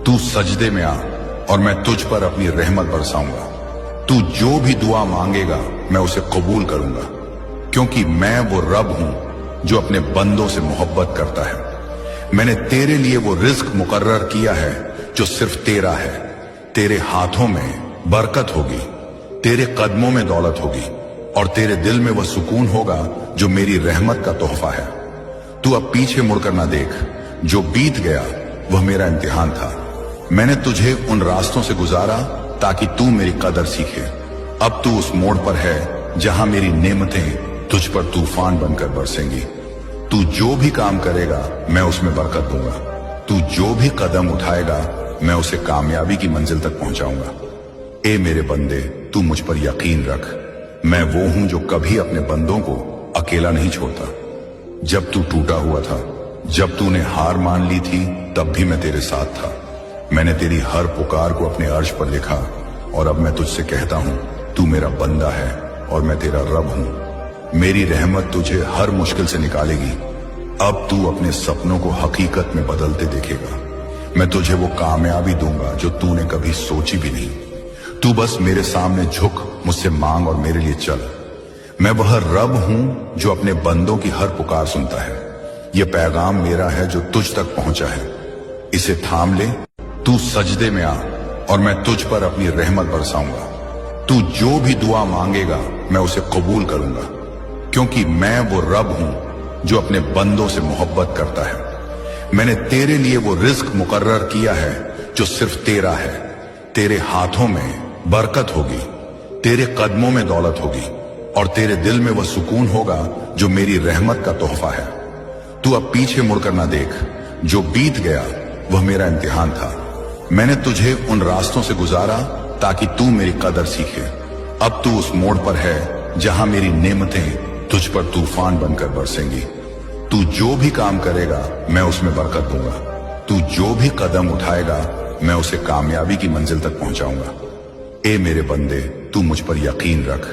तू सजदे में आ और मैं तुझ पर अपनी रहमत बरसाऊंगा। तू जो भी दुआ मांगेगा मैं उसे कबूल करूंगा, क्योंकि मैं वो रब हूं जो अपने बंदों से मोहब्बत करता है। मैंने तेरे लिए वो रिज्क मुकर्रर किया है जो सिर्फ तेरा है। तेरे हाथों में बरकत होगी, तेरे कदमों में दौलत होगी और तेरे दिल में वह सुकून होगा जो मेरी रहमत का तोहफा है। तू अब पीछे मुड़कर ना देख, जो बीत गया वह मेरा इम्तिहान था। मैंने तुझे उन रास्तों से गुजारा ताकि तू मेरी कदर सीखे। अब तू उस मोड़ पर है जहां मेरी नेमतें तुझ पर तूफान बनकर बरसेंगी। तू जो भी काम करेगा मैं उसमें बरकत दूंगा। तू जो भी कदम उठाएगा मैं उसे कामयाबी की मंजिल तक पहुंचाऊंगा। ए मेरे बंदे, तू मुझ पर यकीन रख। मैं वो हूं जो कभी अपने बंदों को अकेला नहीं छोड़ता। जब तू टूटा हुआ था, जब तूने हार मान ली थी, तब भी मैं तेरे साथ था। मैंने तेरी हर पुकार को अपने अर्श पर लिखा और अब मैं तुझसे कहता हूं, तू मेरा बंदा है और मैं तेरा रब हूं। मेरी रहमत तुझे हर मुश्किल से निकालेगी। अब तू अपने सपनों को हकीकत में बदलते देखेगा। मैं तुझे वो कामयाबी दूंगा जो तूने कभी सोची भी नहीं। तू बस मेरे सामने झुक, मुझसे मांग और मेरे लिए चल। मैं वह रब हूं जो अपने बंदों की हर पुकार सुनता है। यह पैगाम मेरा है जो तुझ तक पहुंचा है, इसे थाम ले। तू सजदे में आ और मैं तुझ पर अपनी रहमत बरसाऊंगा। तू जो भी दुआ मांगेगा मैं उसे कबूल करूंगा, क्योंकि मैं वो रब हूं जो अपने बंदों से मोहब्बत करता है। मैंने तेरे लिए वो रिज्क मुकर्रर किया है जो सिर्फ तेरा है। तेरे हाथों में बरकत होगी, तेरे कदमों में दौलत होगी और तेरे दिल में वह सुकून होगा जो मेरी रहमत का तोहफा है। तू अब पीछे मुड़कर ना देख, जो बीत गया वह मेरा इम्तिहान था। मैंने तुझे उन रास्तों से गुजारा ताकि तू मेरी कदर सीखे। अब तू उस मोड़ पर है जहां मेरी नेमतें तुझ पर तूफान बनकर बरसेंगी। तू जो भी काम करेगा मैं उसमें बरकत दूंगा। तू जो भी कदम उठाएगा मैं उसे कामयाबी की मंजिल तक पहुंचाऊंगा। ए मेरे बंदे, तू मुझ पर यकीन रख।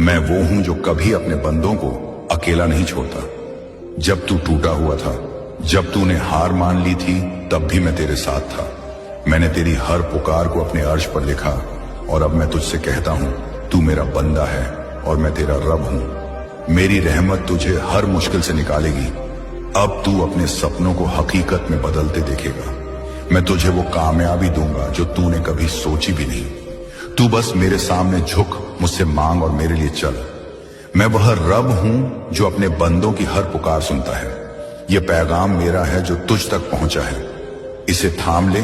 मैं वो हूं जो कभी अपने बंदों को अकेला नहीं छोड़ता। जब तू टूटा हुआ था, जब तूने हार मान ली थी, तब भी मैं तेरे साथ था। मैंने तेरी हर पुकार को अपने अर्श पर लिखा और अब मैं तुझसे कहता हूं, तू मेरा बंदा है और मैं तेरा रब हूं। मेरी रहमत तुझे हर मुश्किल से निकालेगी। अब तू अपने सपनों को हकीकत में बदलते देखेगा। मैं तुझे वो कामयाबी दूंगा जो तूने कभी सोची भी नहीं। तू बस मेरे सामने झुक, मुझसे मांग और मेरे लिए चल। मैं वह रब हूं जो अपने बंदों की हर पुकार सुनता है। यह पैगाम मेरा है जो तुझ तक पहुंचा है, इसे थाम ले।